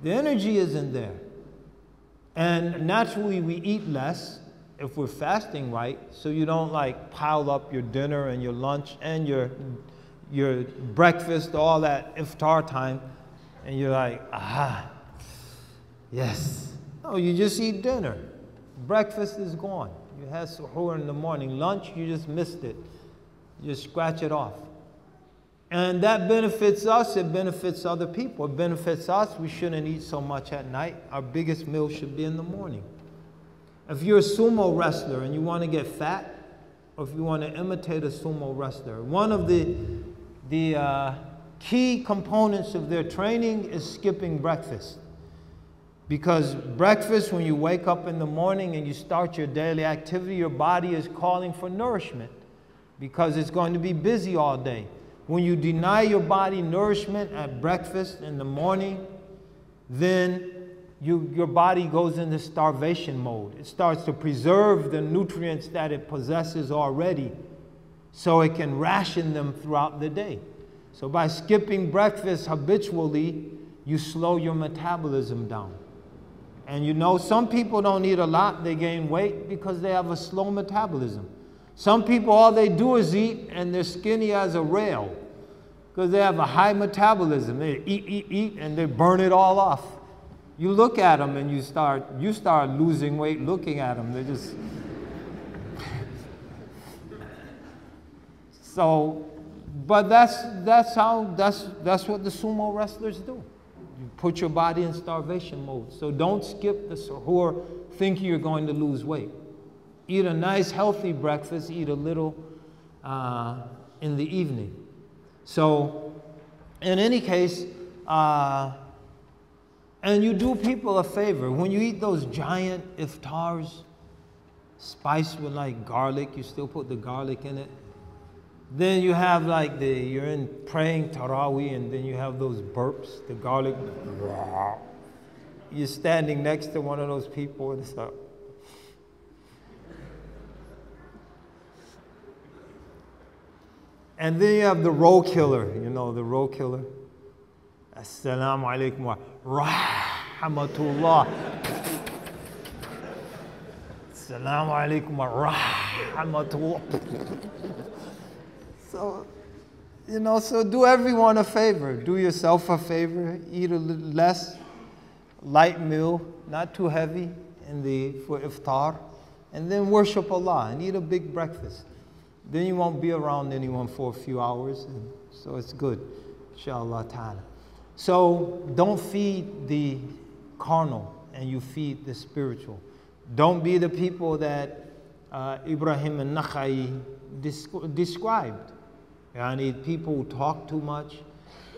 The energy isn't there. And naturally we eat less if we're fasting right, so you don't like pile up your dinner and your lunch and your breakfast, all that iftar time, and you're like, yes. No, you just eat dinner. Breakfast is gone. You had suhoor in the morning. Lunch, you just missed it. You just scratch it off. And that benefits us, it benefits other people. It benefits us, we shouldn't eat so much at night. Our biggest meal should be in the morning. If you're a sumo wrestler and you want to get fat, or if you want to imitate a sumo wrestler, one of the key components of their training is skipping breakfast. Because breakfast, when you wake up in the morning and you start your daily activity, your body is calling for nourishment because it's going to be busy all day. When you deny your body nourishment at breakfast in the morning, then your body goes into starvation mode. It starts to preserve the nutrients that it possesses already so it can ration them throughout the day. So by skipping breakfast habitually, you slow your metabolism down. And you know, some people don't eat a lot, they gain weight because they have a slow metabolism. Some people, all they do is eat and they're skinny as a rail because they have a high metabolism. They eat, and they burn it all off. You look at them and you start losing weight looking at them. They just... So, but that's what the sumo wrestlers do. You put your body in starvation mode. So don't skip the suhoor thinking you're going to lose weight. Eat a nice healthy breakfast, eat a little in the evening. So in any case, and you do people a favor. When you eat those giant iftars, spiced with like garlic, you still put the garlic in it. Then you have like you're in praying Taraweeh and then you have those burps, the garlic. You're standing next to one of those people and it's like, and then you have the roll killer, you know, the roll killer. Assalamu alaikum wa rahmatullah. Assalamu alaikum wa rahmatullah. So, you know, so do everyone a favor. Do yourself a favor. Eat a little less light meal, not too heavy for iftar. And then worship Allah and eat a big breakfast. Then you won't be around anyone for a few hours. And so it's good, inshallah ta'ala. So don't feed the carnal and you feed the spiritual. Don't be the people that Ibrahim al-Nakhai described. Yani people who talk too much,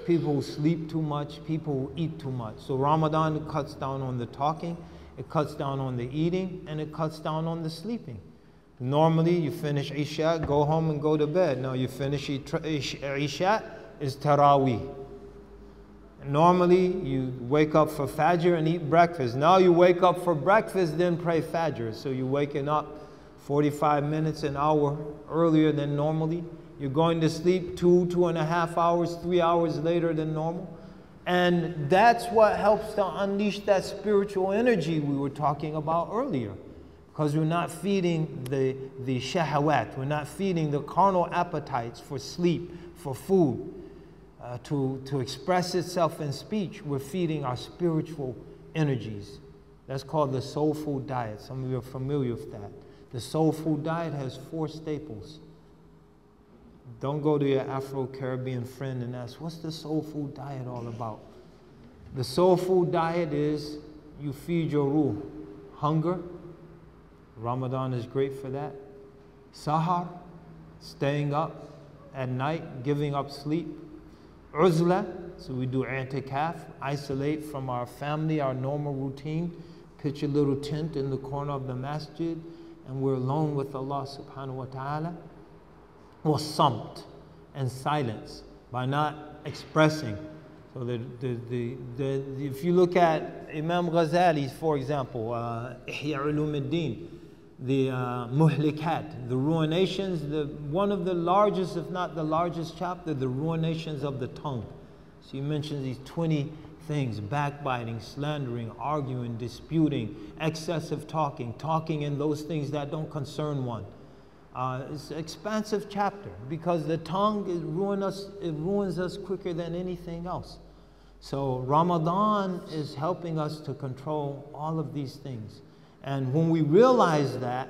people who sleep too much, people who eat too much. So Ramadan cuts down on the talking, it cuts down on the eating, and it cuts down on the sleeping. Normally you finish Isha, go home and go to bed. Now you finish Isha, is Taraweeh. Normally you wake up for Fajr and eat breakfast. Now you wake up for breakfast, then pray Fajr. So you're waking up 45 minutes, an hour earlier than normally. You're going to sleep 2.5 hours, 3 hours later than normal. And that's what helps to unleash that spiritual energy we were talking about earlier. Because we're not feeding the shahawat, we're not feeding the carnal appetites for sleep, for food, to express itself in speech. We're feeding our spiritual energies. That's called the soul food diet. Some of you are familiar with that. The soul food diet has 4 staples. Don't go to your Afro-Caribbean friend and ask, what's the soul food diet all about? The soul food diet is you feed your ruh. Hunger. Ramadan is great for that. Sahar, staying up at night, giving up sleep. Uzla, so we do i'tikaf, isolate from our family, our normal routine, pitch a little tent in the corner of the masjid, and we're alone with Allah subhanahu wa ta'ala. Or samt, and silence, by not expressing. So if you look at Imam Ghazali, for example, Ihya Ulumuddin, the Muhlikat, the ruinations, one of the largest, if not the largest chapter, the ruinations of the tongue. So he mentions these 20 things: backbiting, slandering, arguing, disputing, excessive talking, talking in those things that don't concern one. It's an expansive chapter because the tongue ruins us quicker than anything else. So Ramadan is helping us to control all of these things. And when we realize that,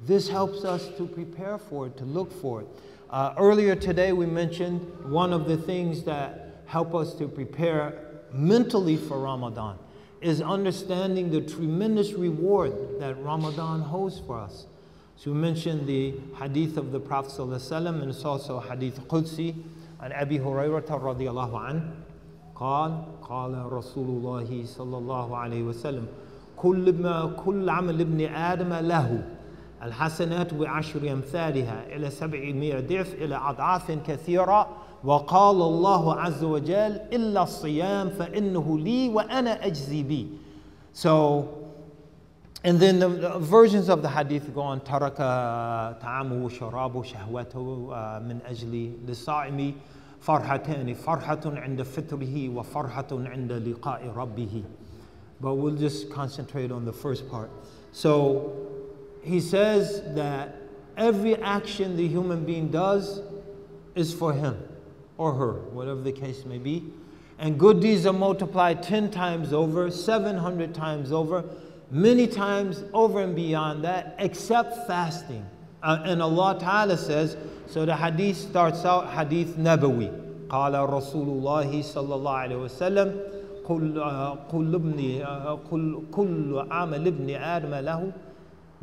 this helps us to prepare for it, to look for it. Earlier today we mentioned one of the things that help us to prepare mentally for Ramadan is understanding the tremendous reward that Ramadan holds for us. So we mentioned the hadith of the Prophet ﷺ, and it's also hadith Qudsi an Abi Hurairah radiyallahu anhu. قال رسول الله صلى الله عليه وسلم كل عمل ابن آدم له الحسنات بعشر أمثالها إلى 700 ضعف إلى أضعاف كثيرة وقال الله عز وجل إلا الصيام فإنه لي وأنا أجزي بي. So, and then the versions of the hadith go on: ترك طعامه وشرابه شهوته من أجل للصائم فرحتان فرحة عند فطره وفرحة عند لقاء ربه. But we'll just concentrate on the first part. So he says that every action the human being does is for him or her, whatever the case may be. And good deeds are multiplied 10 times over, 700 times over, many times over and beyond that, except fasting. And Allah Ta'ala says, so the hadith starts out, hadith Nabawi. قال رسول الله صلى الله عليه وسلم كل عمل ابن آدم له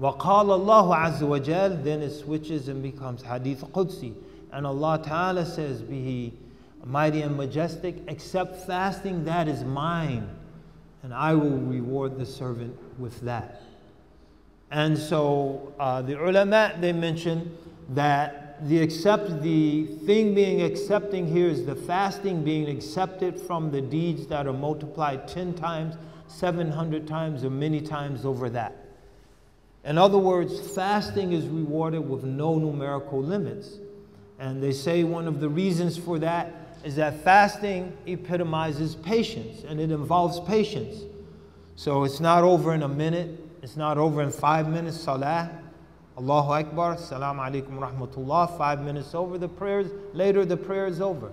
وقال الله عز وجل. Then it switches and becomes hadith Qudsi. And Allah Ta'ala says, be he mighty and majestic, except fasting, that is mine, and I will reward the servant with that. And so the ulama, they mention that the thing being accepting here is the fasting being accepted from the deeds that are multiplied 10 times, 700 times, or many times over that. In other words, fasting is rewarded with no numerical limits. And they say one of the reasons for that is that fasting epitomizes patience, and it involves patience. So it's not over in a minute, it's not over in 5 minutes, salah, Allahu Akbar, Assalamu alaikum rahmatullah, 5 minutes over, the prayer is over.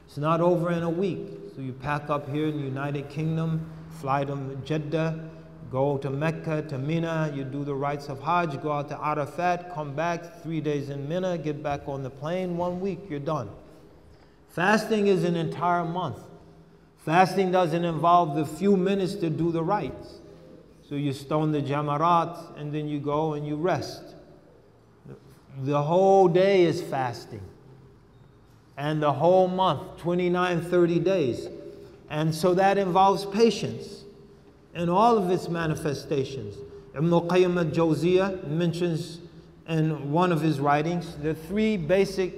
It's not over in a week. So you pack up here in the United Kingdom, fly to Jeddah, go to Mecca, to Mina, you do the rites of Hajj, go out to Arafat, come back, 3 days in Mina, get back on the plane, 1 week, you're done. Fasting is an entire month. Fasting doesn't involve the few minutes to do the rites. So you stone the jamarat, and then you go and you rest. The whole day is fasting. And the whole month, 29, 30 days. And so that involves patience in all of its manifestations. Ibn Qayyim al-Jawziyah mentions in one of his writings the 3 basic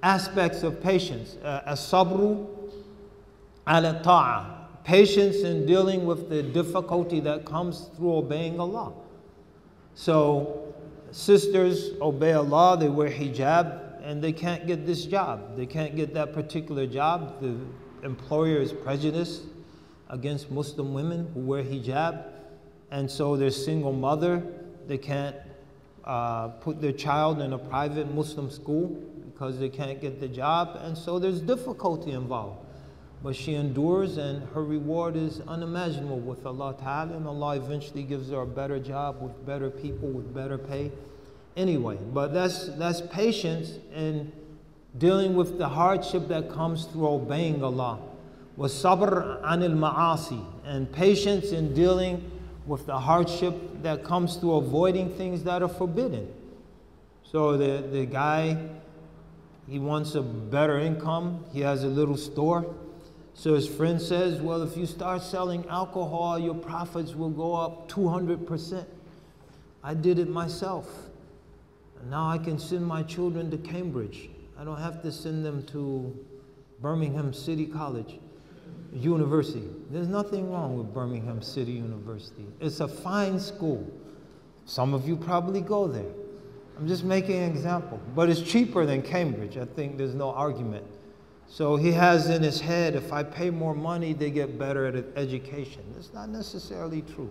aspects of patience. As-sabru ala ta'a. Patience in dealing with the difficulty that comes through obeying Allah. So sisters obey Allah, they wear hijab, and they can't get this job. They can't get that particular job. The employer is prejudiced against Muslim women who wear hijab. And so their single mother, they can't put their child in a private Muslim school because they can't get the job. And so there's difficulty involved. But she endures, and her reward is unimaginable with Allah Ta'ala, and Allah eventually gives her a better job with better people, with better pay. Anyway, but that's patience in dealing with the hardship that comes through obeying Allah. وَالصَّبْرُ عَنِ الْمَعَاصِي. And patience in dealing with the hardship that comes through avoiding things that are forbidden. So the guy, he wants a better income, he has a little store. So his friend says, well, if you start selling alcohol, your profits will go up 200%. I did it myself. And now I can send my children to Cambridge. I don't have to send them to Birmingham City College, University. There's nothing wrong with Birmingham City University. It's a fine school. Some of you probably go there. I'm just making an example. But it's cheaper than Cambridge. I think there's no argument. So he has in his head, if I pay more money, they get better at education. That's not necessarily true.